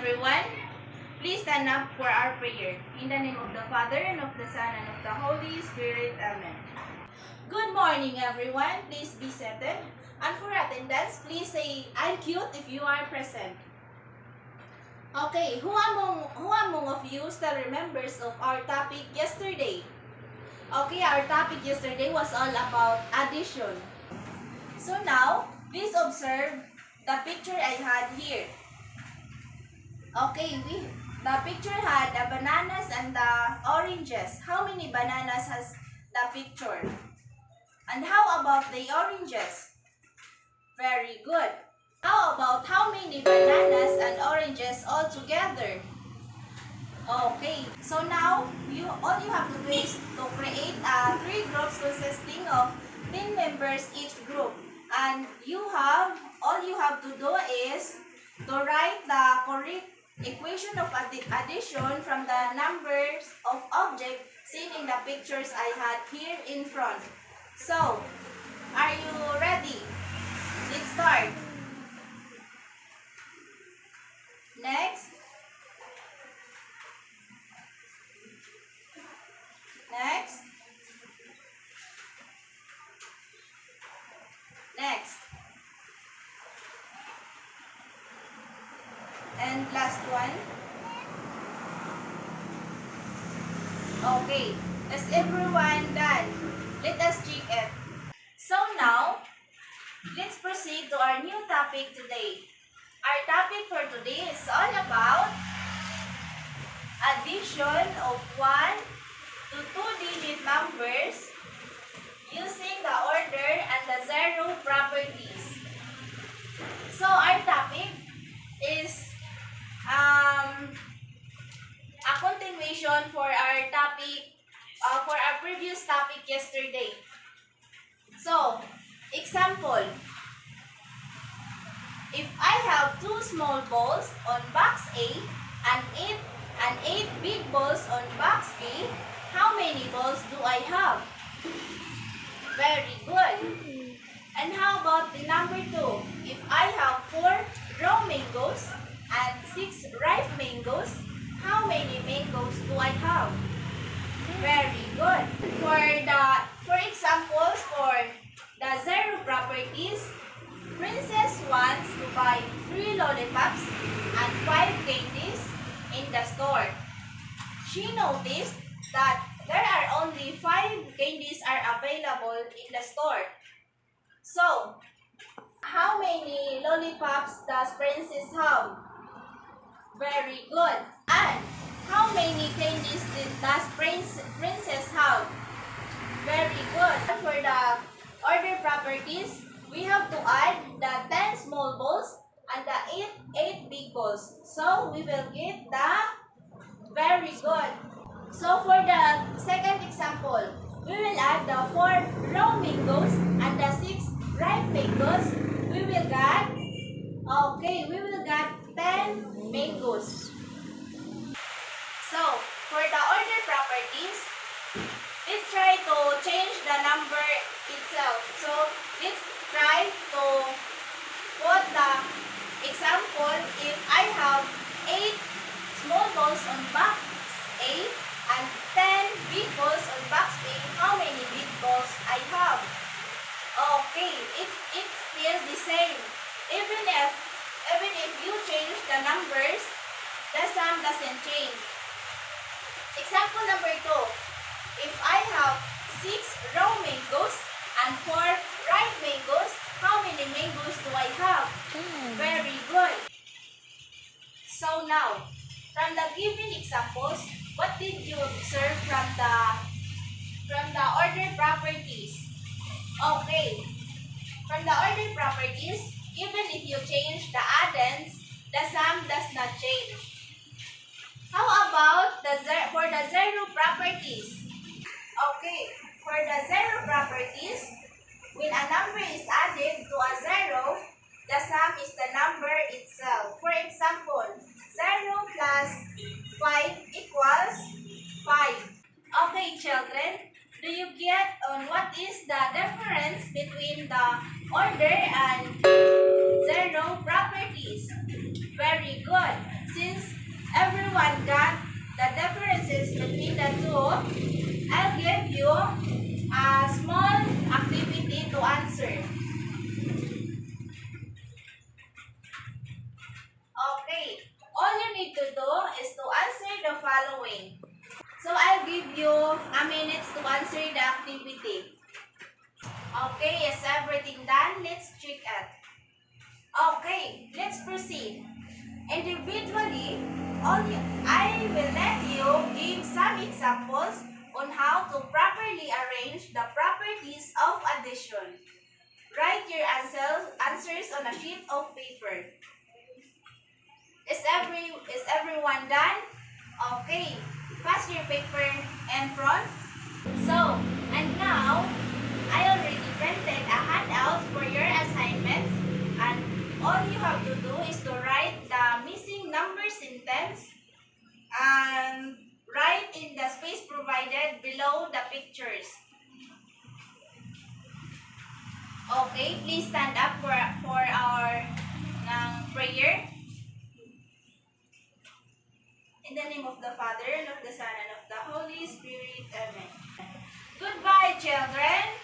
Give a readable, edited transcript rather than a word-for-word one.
everyone. Please stand up for our prayer. In the name of the Father, and of the Son, and of the Holy Spirit. Amen. Good morning, everyone. Please be seated. And for attendance, please say, I'm cute if you are present. Okay, who among of you still remembers of our topic yesterday? Okay, our topic yesterday was all about addition. So now, please observe the picture I had here. Okay, the picture had the bananas and the oranges. How many bananas has the picture? And how about the oranges? Very good. How about how many bananas and oranges all together? Okay, so now all you have to do is to create 3 groups consisting of 10 members each group. And all you have to do is to write the correct equation of addition from the numbers of objects seen in the pictures I had here in front. So, are you ready? Let's start. Next. Next. Next. And last one. Okay. Is everyone done? Let us check it. So now, let's proceed to our new topic today. Our topic for today is all about addition of 1 to 2-digit numbers using the order and the zero properties. So our topic is a continuation for our topic, for our previous topic yesterday. So, example, if I have 2 small balls on box A and 8 big balls on box B, how many balls do I have? Very good. And how about the number 2? If I have 4 raw mangoes and 6 ripe mangoes, how many mangoes do I have? Very good. For examples for the zero properties, Princess wants to buy 3 lollipops and 5 candies in the store. She noticed that there are only 5 candies are available in the store. So, how many lollipops does Princess have? Very good. And how many candies does Princess have? Very good. For the order properties, we have to add the 10 small balls and the 8 big balls. So we will get the very good. So for the second example, we will add the 4 raw mangoes and the 6 ripe mangoes. We will get 10 mangoes. So for the order properties, let's try to change the number itself. So let's try to put the example. If I have 8 small balls on box A and 10 big balls on box B, how many big balls I have? Okay, it's still the same. Even if you change the numbers, the sum doesn't change. Example number 2. If I have 6 raw mangoes and 4 ripe mangoes, how many mangoes do I have? Very good. So now, from the given examples, what did you observe from the order properties? Okay. From the order properties, even if you change the addends, the sum does not change. How about for the zero properties? Okay, for the zero properties, when a number is added to a zero, the sum is the number itself. For example, 0 plus 5 equals 5. Okay, children, do you get on what is the difference between the order and zero properties? Very good. Since everyone got the differences between the two, I'll give you a small activity to answer. Okay, all you need to do is to answer the following. So I'll give you a minute to answer the activity. Okay, is everything done? Let's check it. Okay, let's proceed. Individually, I will let you give some examples on how to properly arrange the properties of addition. Write your answers on a sheet of paper. Is everyone done? Okay, pass your paper in front. So, and now, I already printed a handout for your assignments, and all you have to do is to write the missing number sentence and write in the space provided below the pictures. Okay, please stand up for our prayer. In the name of the Father, and of the Son, and of the Holy Spirit. Amen. Goodbye, children.